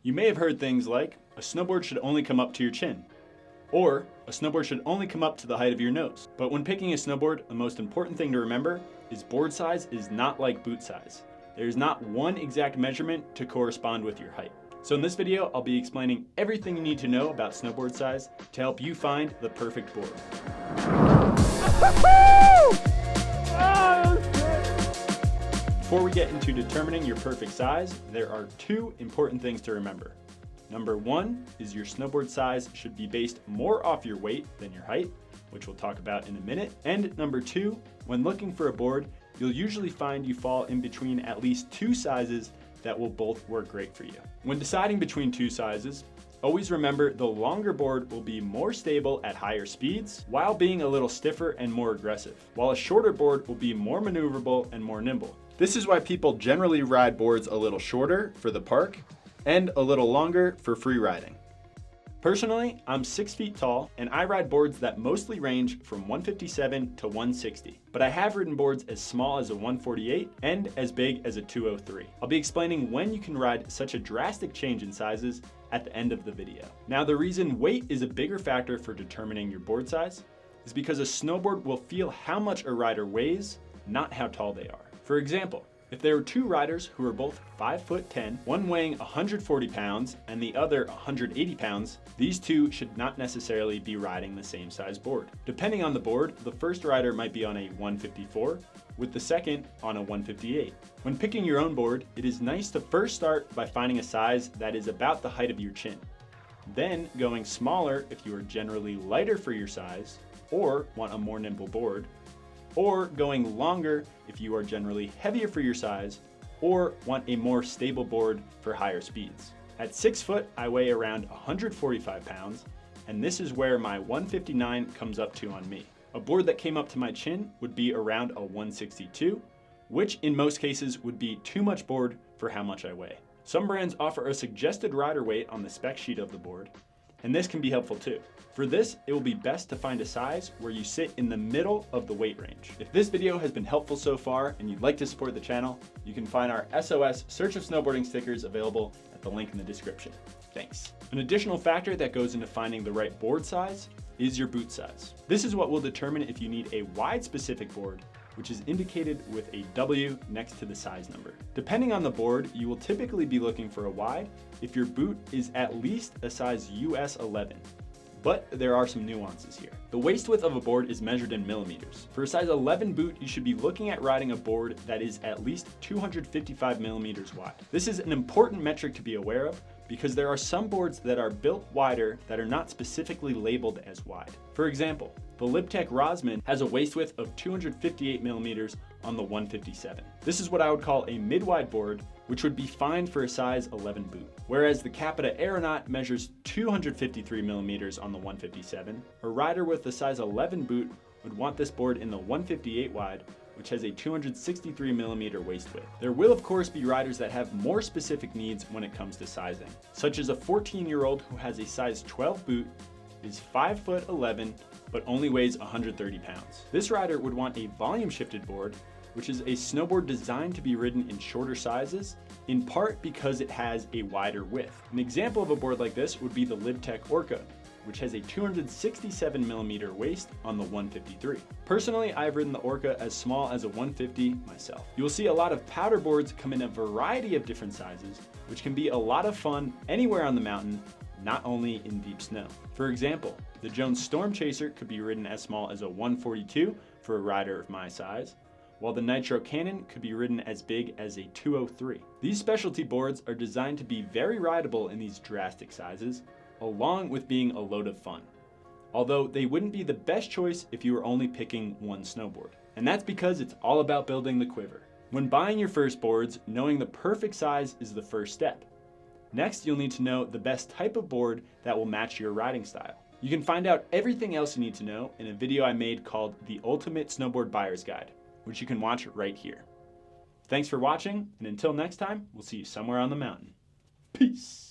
You may have heard things like, a snowboard should only come up to your chin, or a snowboard should only come up to the height of your nose. But when picking a snowboard, the most important thing to remember is board size is not like boot size. There is not one exact measurement to correspond with your height. So in this video, I'll be explaining everything you need to know about snowboard size to help you find the perfect board. Before we get into determining your perfect size, there are two important things to remember. Number one is your snowboard size should be based more off your weight than your height, which we'll talk about in a minute. And number two, when looking for a board, you'll usually find you fall in between at least two sizes that will both work great for you. When deciding between two sizes, always remember the longer board will be more stable at higher speeds while being a little stiffer and more aggressive, while a shorter board will be more maneuverable and more nimble. This is why people generally ride boards a little shorter for the park and a little longer for free riding. Personally, I'm 6 feet tall and I ride boards that mostly range from 157 to 160, but I have ridden boards as small as a 148 and as big as a 203. I'll be explaining when you can ride such a drastic change in sizes at the end of the video. Now, the reason weight is a bigger factor for determining your board size is because a snowboard will feel how much a rider weighs, not how tall they are. For example, if there were two riders who are both 5'10", one weighing 140 pounds and the other 180 pounds, these two should not necessarily be riding the same size board. Depending on the board, the first rider might be on a 154, with the second on a 158. When picking your own board, it is nice to first start by finding a size that is about the height of your chin. Then going smaller if you are generally lighter for your size or want a more nimble board, or going longer if you are generally heavier for your size or want a more stable board for higher speeds. At 6 foot, I weigh around 145 pounds, and this is where my 159 comes up to on me. A board that came up to my chin would be around a 162, which in most cases would be too much board for how much I weigh. Some brands offer a suggested rider weight on the spec sheet of the board, and this can be helpful too. For this, it will be best to find a size where you sit in the middle of the weight range. If this video has been helpful so far and you'd like to support the channel, you can find our SOS Search of Snowboarding stickers available at the link in the description. Thanks. An additional factor that goes into finding the right board size is your boot size. This is what will determine if you need a wide specific board, which is indicated with a W next to the size number. Depending on the board, you will typically be looking for a wide if your boot is at least a size US 11. But there are some nuances here. The waist width of a board is measured in millimeters. For a size 11 boot, you should be looking at riding a board that is at least 255 millimeters wide. This is an important metric to be aware of because there are some boards that are built wider that are not specifically labeled as wide. For example, the Libtech Rosman has a waist width of 258 millimeters on the 157. This is what I would call a mid-wide board, which would be fine for a size 11 boot. Whereas the Capita Aeronaut measures 253 millimeters on the 157, a rider with a size 11 boot would want this board in the 158 wide, which has a 263 millimeter waist width. There will of course be riders that have more specific needs when it comes to sizing, such as a 14-year-old who has a size 12 boot, is 5'11", but only weighs 130 pounds. This rider would want a volume shifted board, which is a snowboard designed to be ridden in shorter sizes, in part because it has a wider width. An example of a board like this would be the Libtech Orca, which has a 267 millimeter waist on the 153. Personally, I've ridden the Orca as small as a 150 myself. You will see a lot of powder boards come in a variety of different sizes, which can be a lot of fun anywhere on the mountain, not only in deep snow. For example, the Jones Storm Chaser could be ridden as small as a 142 for a rider of my size, while the Nitro Cannon could be ridden as big as a 203. These specialty boards are designed to be very rideable in these drastic sizes, along with being a load of fun. Although they wouldn't be the best choice if you were only picking one snowboard. And that's because it's all about building the quiver. When buying your first boards, knowing the perfect size is the first step. Next, you'll need to know the best type of board that will match your riding style. You can find out everything else you need to know in a video I made called The Ultimate Snowboard Buyer's Guide, which you can watch right here. Thanks for watching, and until next time, we'll see you somewhere on the mountain. Peace.